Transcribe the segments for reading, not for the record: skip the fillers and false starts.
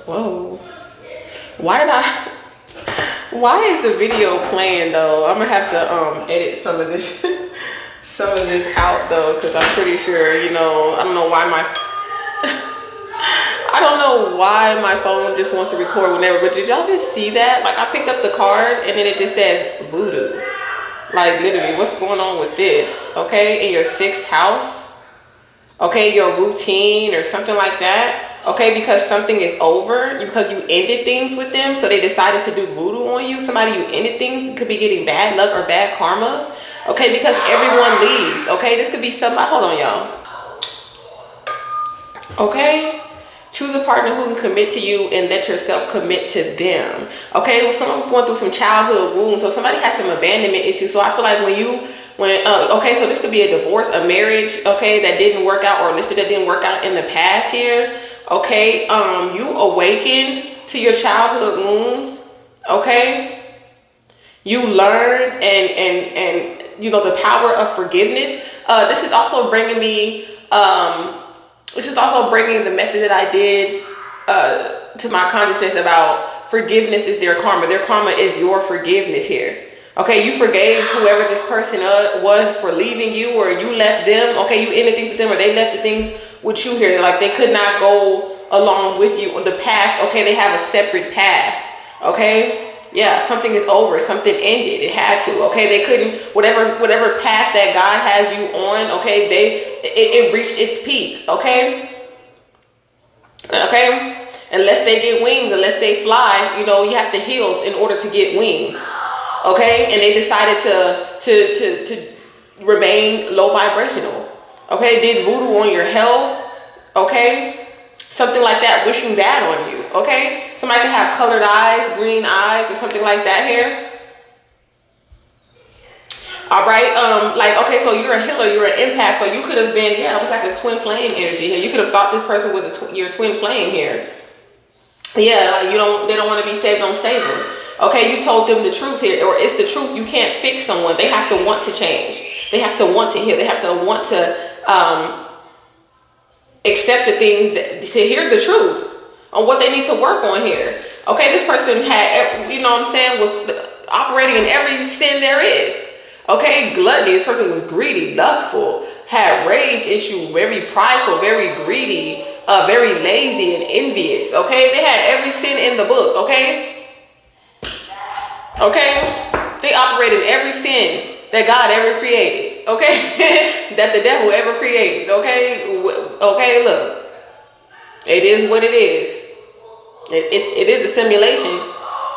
Whoa. Why is the video playing though? I'm gonna have to edit some of this out though, because I'm pretty sure, I don't know why I don't know why my phone just wants to record whenever, but did y'all just see that? Like, I picked up the card and then it just says voodoo. Like, literally, what's going on with this? Okay, in your 6th house. Okay, your routine or something like that. Okay, because something is over, because you ended things with them, so they decided to do voodoo on you. Somebody you ended things could be getting bad luck or bad karma. Okay, because everyone leaves. Okay, this could be somebody. Hold on, y'all. Okay, choose a partner who can commit to you and let yourself commit to them. Okay, well, someone's going through some childhood wounds, so somebody has some abandonment issues. So I feel like okay, so this could be a divorce, a marriage, okay, that didn't work out, or listed that didn't work out in the past here. Okay, you awakened to your childhood wounds. Okay, you learned and the power of forgiveness. This is also bringing me the message that I did to my consciousness about forgiveness is their karma. Their karma is your forgiveness here. Okay, you forgave whoever this person was for leaving you, or you left them. Okay, you ended things with them, or they left the things with you here. Like, they could not go along with you on the path. Okay, they have a separate path. Okay, yeah, something is over. Something ended. It had to. Okay, they couldn't. Whatever path that God has you on. Okay, it reached its peak. Okay. Okay. Unless they get wings, unless they fly, you have to heal in order to get wings. Okay, and they decided to remain low vibrational. Okay, did voodoo on your health. Okay, something like that, wishing bad on you. Okay, somebody could have colored eyes, green eyes, or something like that here. All right, okay, so you're a healer, you're an empath, so you could have been, we got this twin flame energy here. You could have thought this person was your twin flame here. Yeah, like they don't want to be saved, don't save them. Okay, you told them the truth here, or it's the truth. You can't fix someone. They have to want to change. They have to want to heal. They have to want to accept the things, to hear the truth on what they need to work on here. Okay, this person had, was operating in every sin there is. Okay, gluttony. This person was greedy, lustful, had rage issue, very prideful, very greedy, very lazy and envious. Okay, they had every sin in the book. Okay. Okay, they operate in every sin that God ever created. Okay, that the devil ever created. Okay, look, it is what it is. It is a simulation.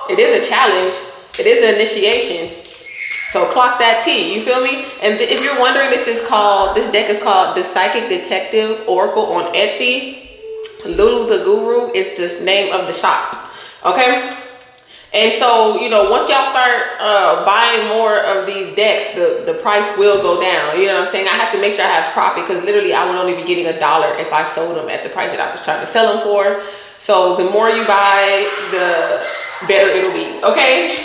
It is a challenge. It is an initiation. So clock that T. You feel me? And if you're wondering, this deck is called the Psychic Detective Oracle on Etsy. Lulu the Guru is the name of the shop. Okay. And so, once y'all start buying more of these decks, the price will go down. You know what I'm saying? I have to make sure I have profit, because literally I would only be getting $1 if I sold them at the price that I was trying to sell them for. So the more you buy, the better it'll be. Okay?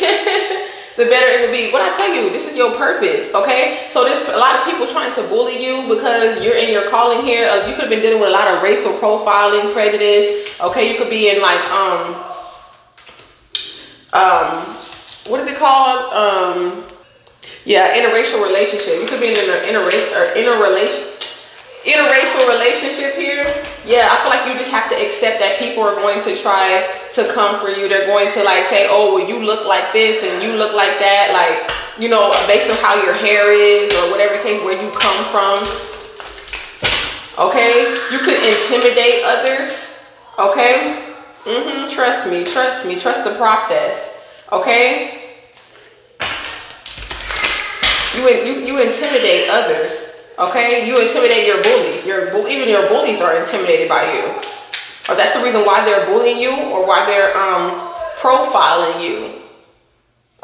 The better it'll be. What I tell you, this is your purpose. Okay? So there's a lot of people trying to bully you because you're in your calling here. You could have been dealing with a lot of racial profiling, prejudice. Okay? You could be in like, what is it called? Interracial relationship. You could be in an interracial relationship here. Yeah, I feel like you just have to accept that people are going to try to come for you. They're going to say, oh, well, you look like this and you look like that. Like, based on how your hair is or whatever case, where you come from. Okay, you could intimidate others. Okay. Trust me. Trust the process. Okay. You intimidate others. Okay. You intimidate your bullies. Even your bullies are intimidated by you. Or that's the reason why they're bullying you, or why they're profiling you.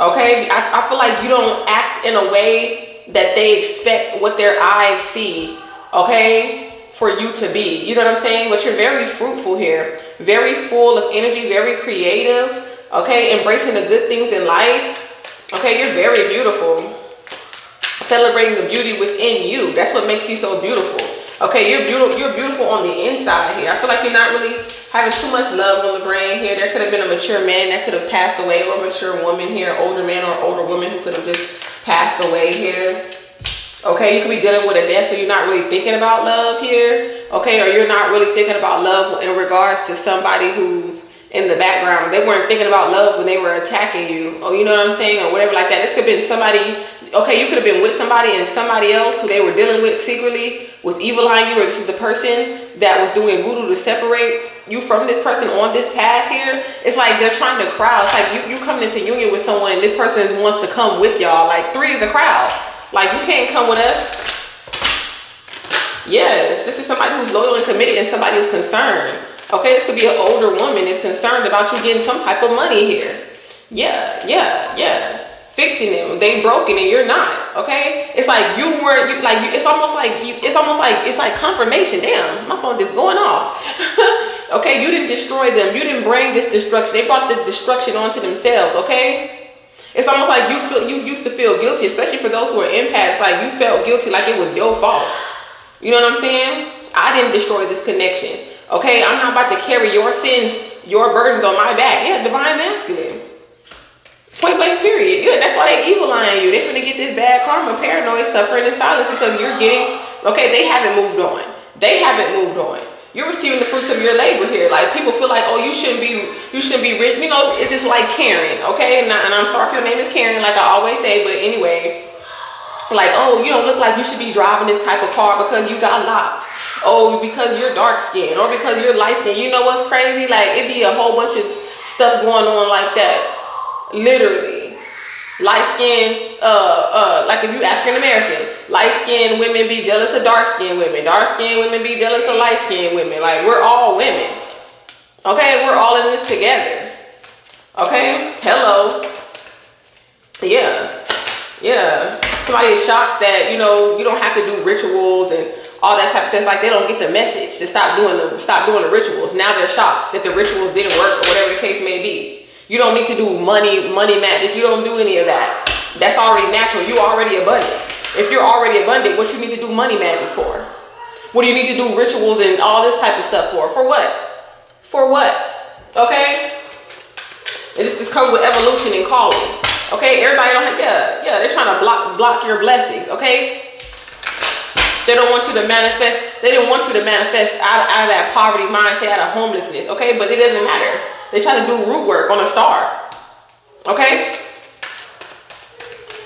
Okay. I feel like you don't act in a way that they expect what their eyes see. Okay. For you to be, you know what I'm saying? But you're very fruitful here, very full of energy, very creative. Okay, embracing the good things in life. Okay, you're very beautiful. Celebrating the beauty within you. That's what makes you so beautiful. Okay, you're beautiful on the inside here. I feel like you're not really Having too much love on the brain here. There could have been a mature man that could have passed away, or a mature woman here, older man or older woman who could have just passed away here. Okay, you could be dealing with a death, so you're not really thinking about love here. Okay, or you're not really thinking about love in regards to somebody who's in the background. They weren't thinking about love when they were attacking you. Oh, you know what I'm saying? Or whatever like that. This could have been somebody, okay, you could have been with somebody and somebody else who they were dealing with secretly was evil eyeing you, or this is the person that was doing voodoo to separate you from this person on this path here. It's like they're trying to crowd. It's like you coming into union with someone and this person wants to come with y'all. Like 3 is a crowd. Like, you can't come with us. Yes, this is somebody who's loyal and committed and somebody is concerned. Okay, this could be an older woman is concerned about you getting some type of money here. Yeah. Fixing them. They broken and you're not. Okay? It's like it's almost like confirmation. Damn, my phone is going off. Okay, you didn't destroy them. You didn't bring this destruction. They brought the destruction onto themselves, okay? It's almost like you used to feel guilty, especially for those who are empaths. Like you felt guilty, like it was your fault. You know what I'm saying? I didn't destroy this connection. Okay, I'm not about to carry your sins, your burdens on my back. Yeah, divine masculine. Point blank period. Yeah, that's why they evil eyeing you. They finna get this bad karma, paranoid, suffering, and silence because you're getting, okay, they haven't moved on. They haven't moved on. You're receiving the fruits of your labor here. Like people feel like, oh, you shouldn't be rich. You know, it's just like Karen, okay? And I'm sorry if your name is Karen, like I always say, but anyway, like, oh, you don't look like you should be driving this type of car because you got locks. Oh, because you're dark skinned or because you're light skinned. You know what's crazy? Like it be a whole bunch of stuff going on like that. Literally. Light skinned, like if you African American, light skinned women be jealous of dark skinned women. Dark skinned women be jealous of light skinned women. Like we're all women. Okay, we're all in this together. Okay, hello. Yeah. Somebody is shocked that you don't have to do rituals and all that type of stuff. Like they don't get the message to stop doing the rituals. Now they're shocked that the rituals didn't work or whatever the case may be. You don't need to do money magic. You don't do any of that. That's already natural. You're already abundant. If you're already abundant, what you need to do money magic for? What do you need to do rituals and all this type of stuff for? For what? For what? Okay? And this is coming with evolution and calling. Okay? Everybody don't have, they're trying to block your blessings. Okay? They don't want you to manifest. They didn't want you to manifest out of that poverty mindset, out of homelessness. Okay? But it doesn't matter. They try to do root work on a star. Okay?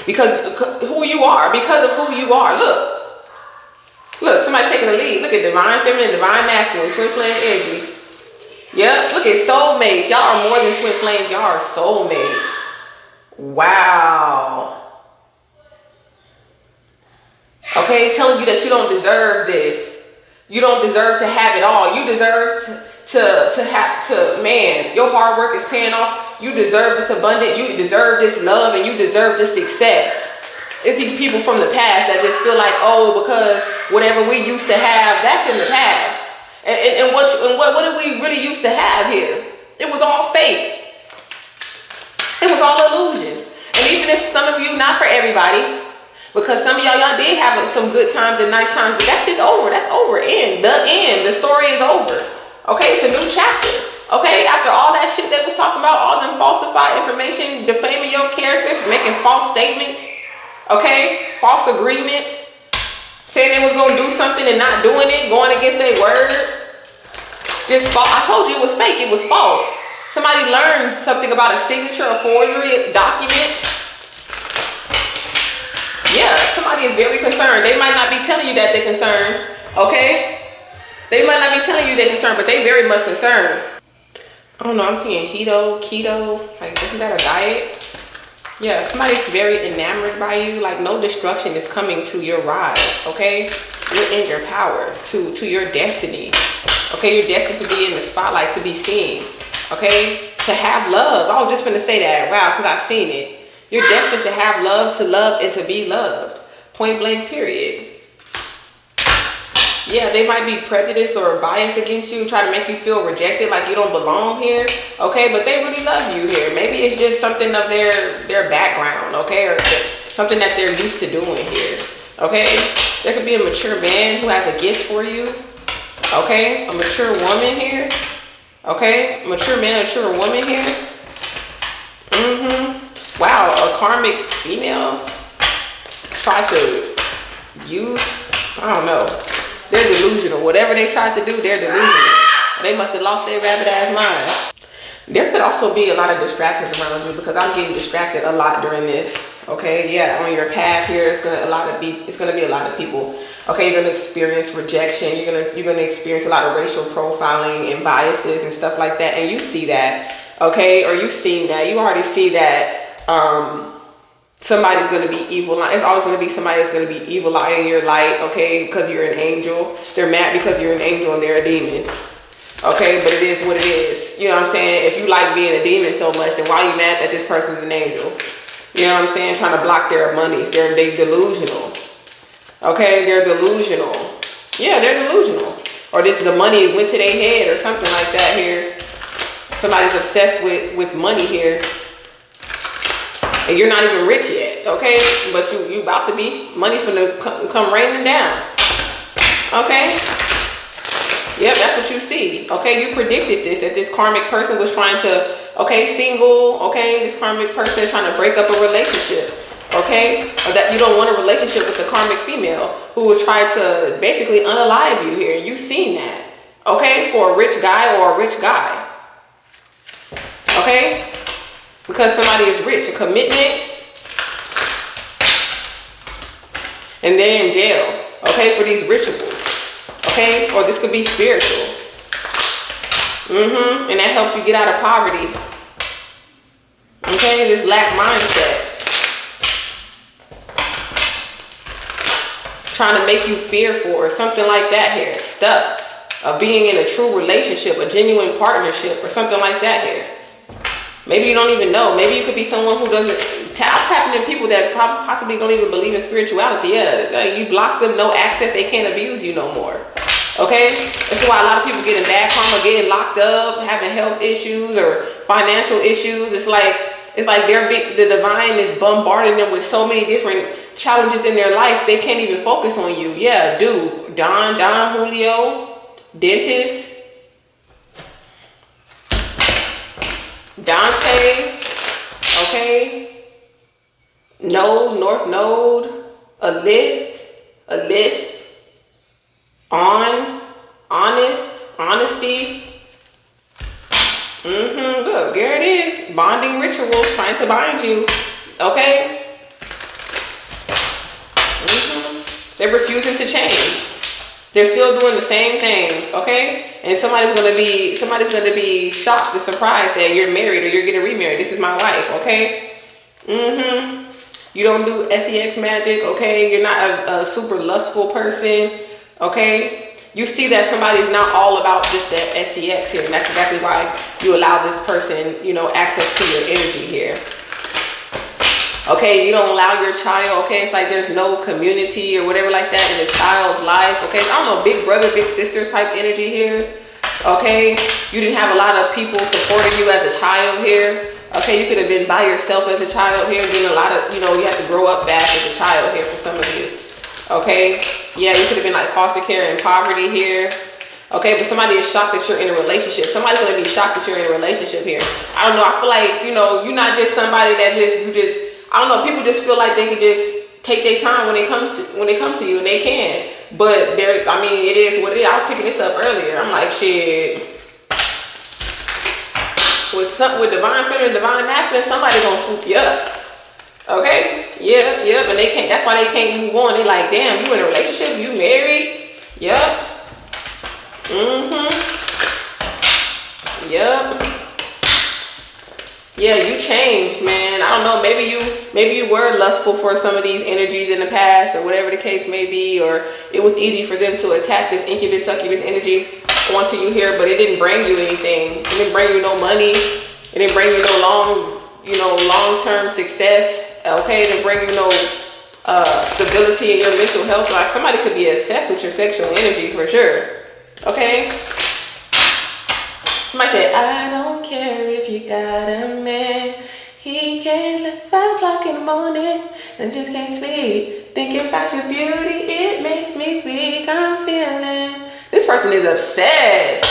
Because who you are. Because of who you are. Look, somebody's taking the lead. Look at divine feminine, divine masculine, twin flame energy. Yep. Look at soulmates. Y'all are more than twin flames. Y'all are soulmates. Wow. Okay? Telling you that you don't deserve this. You don't deserve to have it all. You deserve man, your hard work is paying off. You deserve this abundance. You deserve this love and you deserve this success. It's these people from the past that just feel like, oh, because whatever we used to have, that's in the past. And what did we really used to have here? It was all fake. It was all illusion. And even if some of you, not for everybody, because some of y'all did have some good times and nice times, but that's just over. That's over. End. The story is over. Okay, it's a new chapter. Okay, after all that shit that was talking about, all them falsified information, defaming your characters, making false statements, okay, false agreements, saying they was gonna do something and not doing it, going against their word. Just false. I told you it was fake. It was false. Somebody learned something about a signature, a forgery, document. Yeah, somebody is very concerned. They might not be telling you that they're concerned. Okay. They might not be telling you they're concerned, but they very much concerned. I don't know, I'm seeing keto, like isn't that a diet? Yeah, somebody's very enamored by you, like no destruction is coming to your rise, okay? You're in your power, to your destiny, okay? You're destined to be in the spotlight, to be seen, okay? To have love, I was just gonna say that, wow, because I've seen it. You're destined to have love, and to be loved, point blank period. Yeah, they might be prejudiced or biased against you, try to make you feel rejected, like you don't belong here, okay? But they really love you here. Maybe it's just something of their background, okay? Or something that they're used to doing here, okay? There could be a mature man who has a gift for you, okay? A mature woman here. Okay, mature man, mature woman here. Wow, a karmic female tries to use, I don't know. They're delusional. Whatever they tried to do, they're delusional. They must have lost their rabbit ass mind. There could also be a lot of distractions around you, because I'm getting distracted a lot during this. Okay, yeah, on your path here, it's gonna be a lot of people. Okay, you're gonna experience rejection. You're gonna experience a lot of racial profiling and biases and stuff like that. And you see that, okay, or you've seen that. You already see that. Somebody's gonna be evil. It's always gonna be somebody that's gonna be evil in your light. Okay, because you're an angel. They're mad because you're an angel and they're a demon. Okay, but it is what it is. You know what I'm saying? If you like being a demon so much, then why are you mad that this person's an angel? You know what I'm saying? Trying to block their monies. They're delusional. Okay, they're delusional. Yeah, they're delusional. Or the money went to their head or something like that here. Somebody's obsessed with money here. And you're not even rich yet, okay? But you about to be. Money's gonna come raining down. Okay? Yep, that's what you see. Okay, you predicted this, that this karmic person was trying to, okay, single, okay, this karmic person is trying to break up a relationship, okay? Or that you don't want a relationship with a karmic female who will try to basically unalive you here. You've seen that, okay, for a rich guy or a rich guy, okay? Because somebody is rich, a commitment, and they're in jail, okay, for these rituals. Okay, or this could be spiritual. And that helps you get out of poverty. Okay, this lack mindset. Trying to make you fearful or something like that here. Stuck. Of being in a true relationship, a genuine partnership or something like that here. Maybe you don't even know. Maybe you could be someone who doesn't. Tap happening to people that possibly don't even believe in spirituality. Yeah, like you block them, no access. They can't abuse you no more. Okay, that's why a lot of people getting bad karma, getting locked up, having health issues or financial issues. It's like the divine is bombarding them with so many different challenges in their life. They can't even focus on you. Yeah, dude, Don Julio, dentist, Dante. Okay. Node, North Node, a list, honesty. Look, there it is. Bonding rituals trying to bind you. Okay? They're refusing to change. They're still doing the same things, okay? And somebody's gonna be shocked and surprised that you're married or you're getting remarried. This is my wife, okay? You don't do sex magic, okay? You're not a super lustful person, okay? You see that somebody's not all about just that sex here, and that's exactly why you allow this person, access to your energy here. Okay, you don't allow your child, okay? It's like there's no community or whatever like that in the child's life, okay? So I don't know, big brother, big sister type energy here, okay? You didn't have a lot of people supporting you as a child here. Okay, you could have been by yourself as a child here, doing a lot of, you have to grow up fast as a child here for some of you. Okay, yeah, you could have been like foster care and poverty here. Okay, but somebody is shocked that you're in a relationship. Somebody's going to be shocked that you're in a relationship here. I don't know, I feel like, you're not just somebody that I don't know, people just feel like they can just take their time when they come to you, and they can. But it is what it is. I was picking this up earlier. I'm like, shit. With divine feminine, divine masculine, somebody gonna swoop you up. Okay? Yep. And they can't. That's why they can't move on. They like, damn, you in a relationship? You married? Yep. Yep. Yeah, you changed, man. I don't know. Maybe you were lustful for some of these energies in the past, or whatever the case may be, or it was easy for them to attach this incubus, succubus energy onto you here, but it didn't bring you anything. It didn't bring you no money. It didn't bring you no long-term success. Okay, it didn't bring you no stability in your mental health. Like somebody could be obsessed with your sexual energy for sure. Okay. Somebody said, I don't care if you got a man. He can't let 5 o'clock in the morning and just can't sleep. Thinking about your beauty, it makes me weak. I'm feeling. This person is obsessed.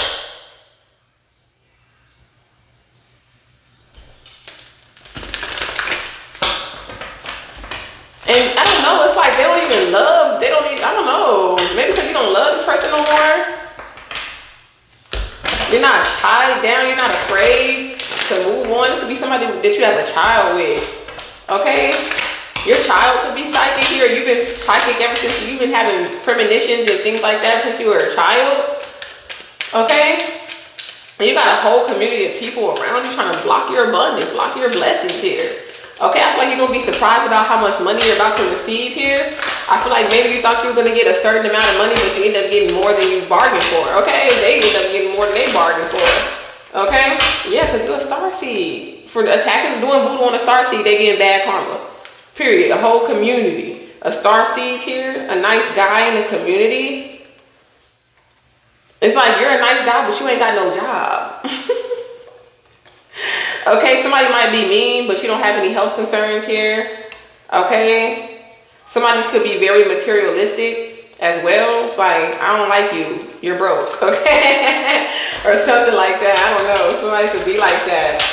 And I don't know, it's like they don't even love, I don't know. Maybe because you don't love this person no more. You're not tied down, you're not afraid to move on. This could be somebody that you have a child with. Okay? Your child could be psychic here. You've been psychic ever since you've been having premonitions and things like that since you were a child. Okay? And you got a whole community of people around you trying to block your abundance, block your blessings here. Okay, I feel like you're going to be surprised about how much money you're about to receive here. I feel like maybe you thought you were going to get a certain amount of money, but you end up getting more than you bargained for. Okay, they end up getting more than they bargained for. Okay, yeah, because you're a star seed. For attacking, doing voodoo on a star seed, they getting bad karma. Period. A whole community. A star seed here, a nice guy in the community. It's like you're a nice guy, but you ain't got no job. Okay, somebody might be mean, but you don't have any health concerns here. Okay, somebody could be very materialistic as well. It's like, I don't like you, you're broke, okay? Or something like that, I don't know. Somebody could be like that.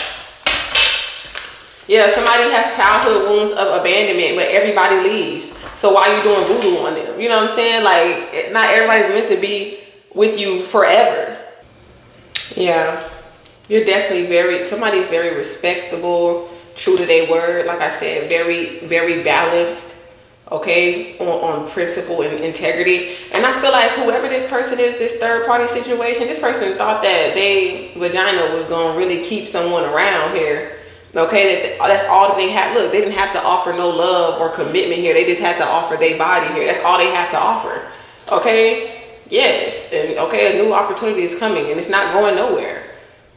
Yeah, somebody has childhood wounds of abandonment, but everybody leaves. So why are you doing voodoo on them? You know what I'm saying? Like, not everybody's meant to be with you forever. Yeah. You're definitely somebody's very respectable, true to their word. Like I said, very, very balanced, okay, on principle and integrity. And I feel like whoever this person is, this third party situation, this person thought that they vagina was going to really keep someone around here. Okay, that's all that they had. Look, they didn't have to offer no love or commitment here. They just had to offer their body here. That's all they have to offer. Okay, yes. And okay, a new opportunity is coming and it's not going nowhere.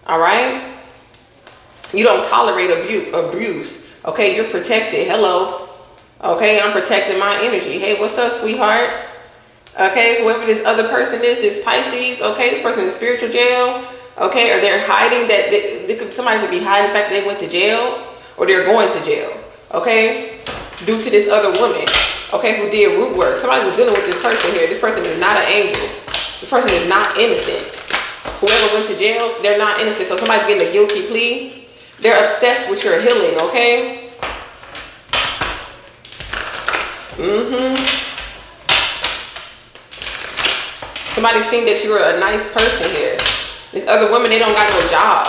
All right, you don't tolerate abuse. Okay, you're protected. Hello. Okay, I'm protecting my energy. Hey, what's up, sweetheart? Okay, whoever this other person is, this Pisces. Okay, this person is in spiritual jail. Okay, or they're hiding that somebody could be hiding the fact that they went to jail, or they're going to jail. Okay, due to this other woman. Okay, who did root work. Somebody was dealing with this person here. This person is not an angel. This person is not innocent. Whoever went to jail, they're not innocent. So somebody's getting a guilty plea. They're obsessed with your healing, okay? Somebody's seen that you're a nice person here. This other woman, they don't got no job.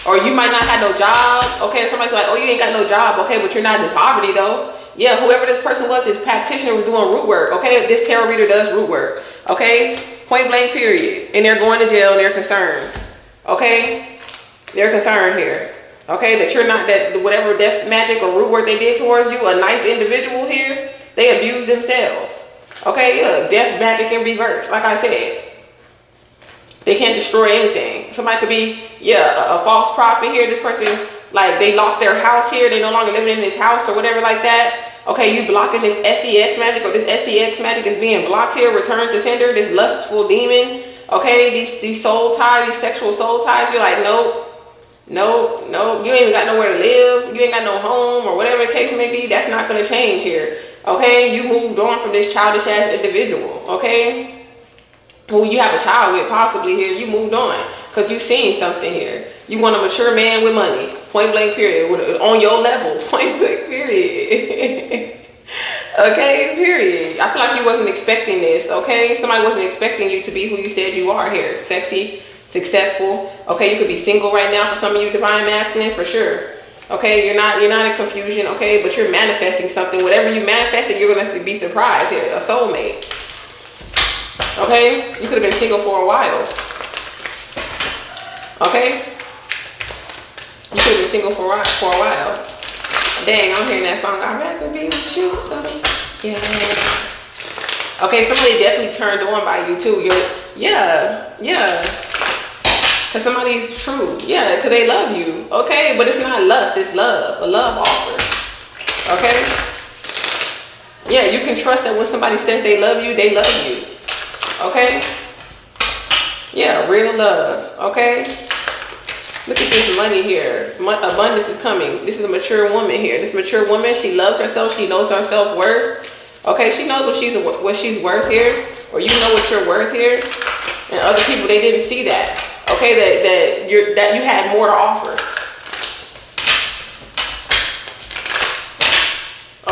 Or you might not have no job. Okay, somebody's like, oh, you ain't got no job. Okay, but you're not in poverty though. Yeah, whoever this person was, this practitioner was doing root work. Okay, this tarot reader does root work. Okay, point blank period. And they're going to jail and they're concerned. Okay, they're concerned here. Okay, that you're not, that whatever death magic or root work they did towards you, a nice individual here, they abused themselves. Okay, yeah, death magic in reverse. Like I said, they can't destroy anything. Somebody could be, yeah, a false prophet here. This person, like, they lost their house here. They no longer living in this house or whatever like that. Okay, you blocking this SEX magic, or this SEX magic is being blocked here. Return to sender, this lustful demon. Okay, these soul ties, these sexual soul ties. You're like, nope. No, you ain't even got nowhere to live. You ain't got no home or whatever the case may be. That's not going to change here. Okay, you moved on from this childish ass individual. Okay, who you have a child with possibly here. You moved on because you seen something here. You want a mature man with money. Point blank period. On your level. Point blank period. Okay, period. I feel like you wasn't expecting this. Okay, somebody wasn't expecting you to be who you said you are here. Sexy, successful. Okay, you could be single right now for some of you divine masculine, for sure. Okay, you're not in confusion. Okay, but you're manifesting something. Whatever you manifested, you're gonna be surprised here. A soulmate. Okay, you could have been single for a while. Okay, you could have been single for a while. Dang, I'm hearing that song. I'd rather be with you. Yeah. Okay, somebody definitely turned on by you too. Yeah. Because somebody's true. Yeah, because they love you. Okay, but it's not lust, it's love. A love offer. Okay? Yeah, you can trust that when somebody says they love you, they love you. Okay? Yeah, real love. Okay? Look at this money here. Abundance is coming. This is a mature woman here. This mature woman, she loves herself. She knows her self-worth. Okay, she knows what she's worth here. Or you know what you're worth here. And other people, they didn't see that. Okay, that you had more to offer.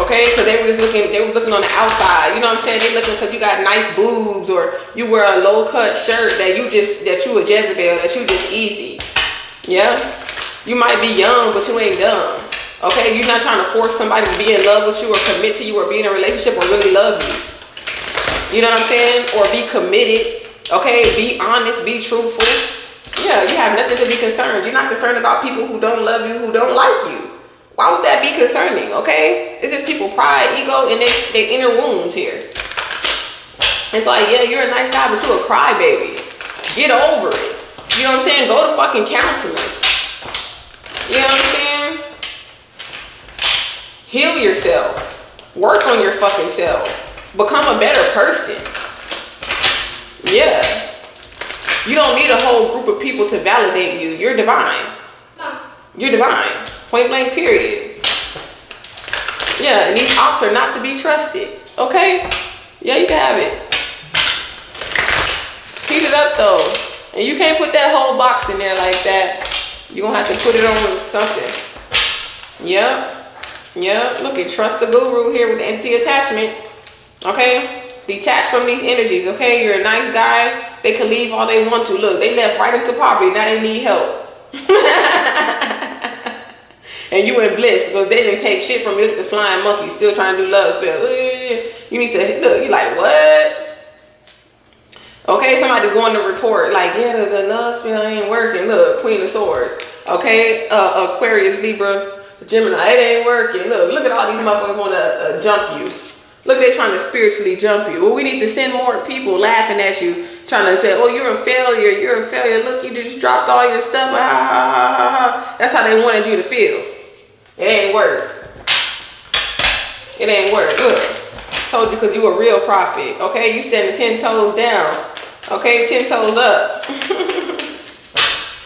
Okay, because they were looking on the outside. You know what I'm saying? They looking because you got nice boobs, or you wear a low cut shirt that you a Jezebel, that you just easy. Yeah, you might be young, but you ain't dumb. Okay, you're not trying to force somebody to be in love with you or commit to you or be in a relationship or really love you. You know what I'm saying? Or be committed. Okay, be honest, be truthful. Yeah, you have nothing to be concerned. You're not concerned about people who don't love you, who don't like you. Why would that be concerning? Okay, it's just people pride, ego, and they inner wounds here. It's like, yeah, you're a nice guy, but you're a crybaby. Get over it. You know what I'm saying? Go to fucking counseling. You know what I'm saying? Heal yourself. Work on your fucking self. Become a better person. Yeah. You don't need a whole group of people to validate you. You're divine. You're divine. Point blank, period. Yeah, and these ops are not to be trusted. Okay? Yeah, you can have it. Heat it up though. And you can't put that whole box in there like that. You're gonna have to put it on something. Yep. Yep. Look at trust the guru here with the entity attachment. Okay? Detach from these energies, okay? You're a nice guy. They can leave all they want to. Look, they left right into poverty. Now they need help. And you in bliss because they didn't take shit from you. Look at the flying monkey still trying to do love spells. You need to, look, you're like, what? Okay, somebody's going to report like, yeah, the love spell ain't working. Look, Queen of Swords. Okay, Aquarius, Libra, Gemini, it ain't working. Look at all these motherfuckers want to jump you. Look, they're trying to spiritually jump you. Well, we need to send more people laughing at you, trying to say, oh, you're a failure. You're a failure. Look, you just dropped all your stuff. That's how they wanted you to feel. It ain't work. It ain't work. Look, told you because you a real prophet. Okay, you standing 10 toes down. Okay, 10 toes up.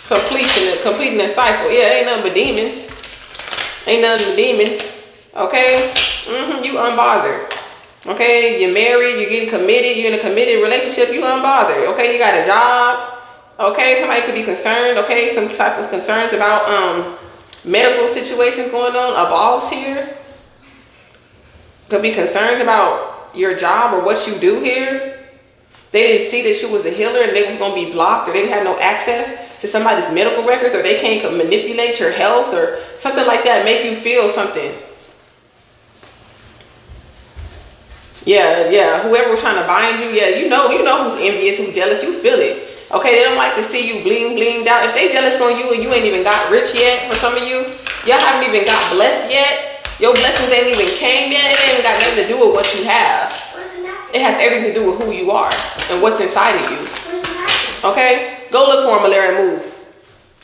Completing the cycle. Yeah, ain't nothing but demons. Ain't nothing but demons. Okay, you unbothered. Okay, you're married, you're getting committed, you're in a committed relationship, you unbothered. Okay, you got a job. Okay, somebody could be concerned. Okay, some type of concerns about medical situations going on. A boss here could be concerned about your job or what you do here. They didn't see that you was a healer and they was going to be blocked, or they had no access to somebody's medical records, or they can't manipulate your health or something like that, make you feel something. Yeah, whoever was trying to bind you, yeah, you know who's envious, who's jealous, you feel it. Okay, they don't like to see you blinged out. If they jealous on you and you ain't even got rich yet, for some of you, y'all haven't even got blessed yet. Your blessings ain't even came yet. It ain't even got nothing to do with what you have. It has everything to do with who you are and what's inside of you. Okay, go look for them, Malaria, and move.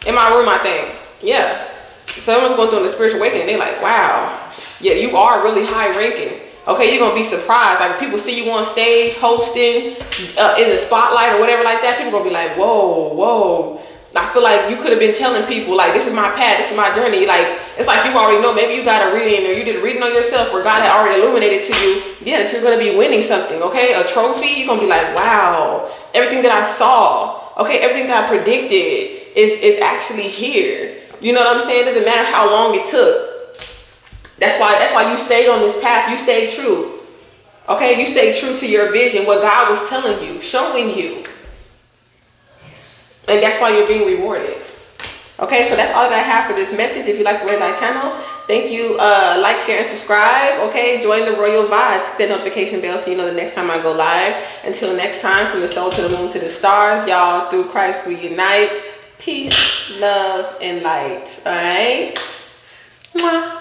In my room, I think. Yeah, someone's going through a spiritual awakening. They like, wow, yeah, you are really high ranking. Okay, you're going to be surprised. Like, people see you on stage, hosting, in the spotlight or whatever like that. People going to be like, whoa. I feel like you could have been telling people, like, this is my path, this is my journey. Like, it's like you already know. Maybe you got a reading or you did a reading on yourself where God had already illuminated to you, yeah, that you're going to be winning something, okay? A trophy. You're going to be like, wow, everything that I saw, okay, everything that I predicted is actually here. You know what I'm saying? It doesn't matter how long it took. That's why you stayed on this path. You stayed true. Okay, you stayed true to your vision, what God was telling you, showing you. And that's why you're being rewarded. Okay, so that's all that I have for this message. If you like the Red Light channel, thank you. Like, share, and subscribe. Okay, join the Royal Vibes. Hit that notification bell so you know the next time I go live. Until next time, from the soul to the moon to the stars, y'all, through Christ we unite. Peace, love, and light. All right. Mwah.